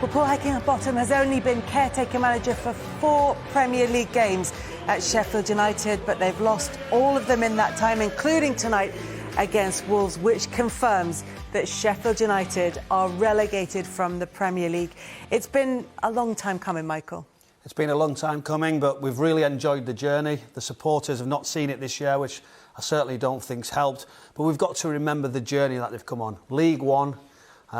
Well, Paul Heckingbottom has only been caretaker manager for 4 Premier League games at Sheffield United, but they've lost all of them in that time, including tonight against Wolves, which confirms that Sheffield United are relegated from the Premier League. It's been a long time coming, Michael. It's been a long time coming, but we've really enjoyed the journey. The supporters have not seen it this year, which I certainly don't think's helped. But we've got to remember the journey that they've come on. League One,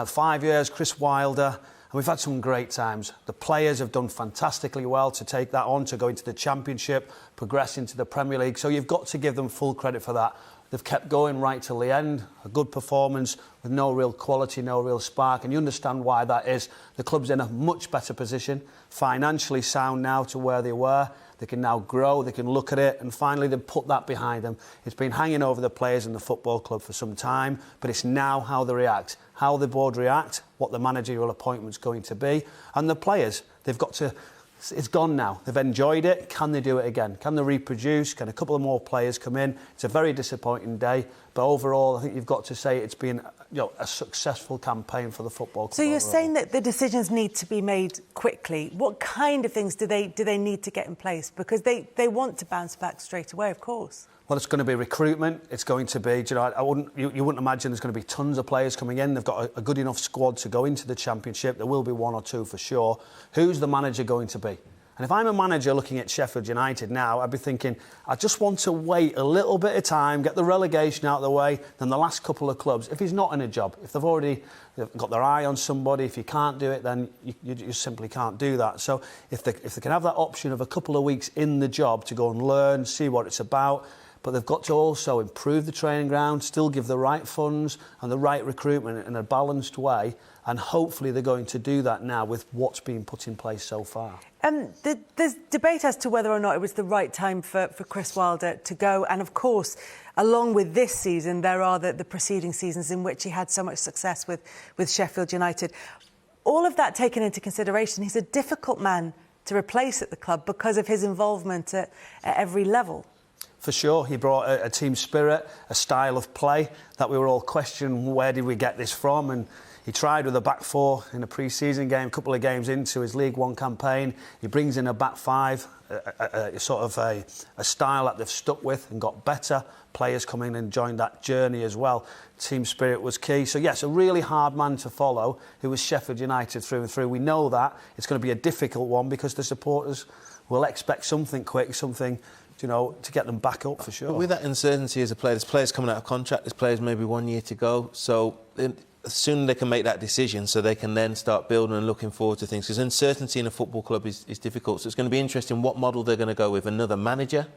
5 years, Chris Wilder, and we've had some great times. The players have done fantastically well to take that on, to go into the Championship, progress into the Premier League. So you've got to give them full credit for that. They've kept going right till the end. A good performance with no real quality, no real spark. And you understand why that is. The club's in a much better position, financially sound now to where they were. They can now grow, they can look at it, and finally they've put that behind them. It's been hanging over the players and the football club for some time, but it's now how they react, how the board react, what the managerial appointment's going to be, and the players, they've got to... It's gone now. They've enjoyed it. Can they do it again? Can they reproduce? Can a couple of more players come in? It's a very disappointing day, but overall, I think you've got to say it's been, a successful campaign for the football club. So you're overall. saying that the decisions need to be made quickly. What kind of things do they need to get in place? Because they want to bounce back straight away, of course. Well, it's going to be recruitment. It's going to be, you wouldn't imagine there's going to be tons of players coming in. They've got a good enough squad to go into the Championship. There will be 1 or 2 for sure. Who's the manager going to be? And if I'm a manager looking at Sheffield United now, I'd be thinking, I just want to wait a little bit of time, get the relegation out of the way, then the last couple of clubs, if he's not in a job, if they've already got their eye on somebody, if you can't do it, then you simply can't do that. So if they can have that option of a couple of weeks in the job to go and learn, see what it's about, but they've got to also improve the training ground, still give the right funds and the right recruitment in a balanced way, and hopefully they're going to do that now with what's been put in place so far. There's debate as to whether or not it was the right time for Chris Wilder to go, and of course, along with this season, there are the preceding seasons in which he had so much success with Sheffield United. All of that taken into consideration, he's a difficult man to replace at the club because of his involvement at every level. For sure, he brought a team spirit, a style of play that we were all questioning, where did we get this from? And he tried with a back 4 in a pre-season game, a couple of games into his League One campaign. He brings in a back 5, a style that they've stuck with and got better. Players come in and joined that journey as well. Team spirit was key. So yes, a really hard man to follow, who was Sheffield United through and through. We know that it's going to be a difficult one because the supporters will expect something quick, something to get them back up for sure. But with that uncertainty as a player, there's players coming out of contract, there's players maybe 1 year to go. So soon they can make that decision so they can then start building and looking forward to things. Because uncertainty in a football club is difficult. So it's going to be interesting what model they're going to go with, another manager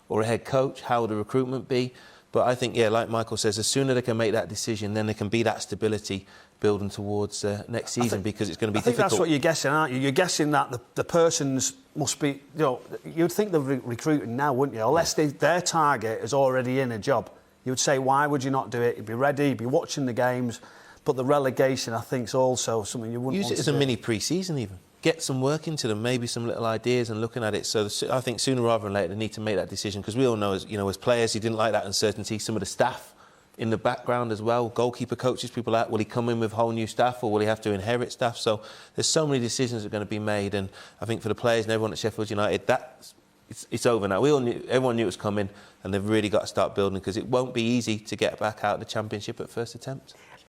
or a head coach, how will the recruitment be? But I think, like Michael says, the sooner they can make that decision, then there can be that stability building towards next season, because it's going to be difficult. That's what you're guessing, aren't you? You're guessing that the persons must be, you'd think they're recruiting now, wouldn't you? Unless their target is already in a job. You would say, why would you not do it? You'd be ready, you'd be watching the games. But the relegation, I think, is also something you wouldn't want to do. Use it as a mini pre-season even. Get some work into them, maybe some little ideas and looking at it. So I think sooner rather than later they need to make that decision, because we all know, as players, he didn't like that uncertainty. Some of the staff in the background as well, goalkeeper coaches, people like, will he come in with whole new staff or will he have to inherit staff? So there's so many decisions that are going to be made, and I think for the players and everyone at Sheffield United, it's over now. Everyone knew it was coming, and they've really got to start building, because it won't be easy to get back out of the Championship at first attempt.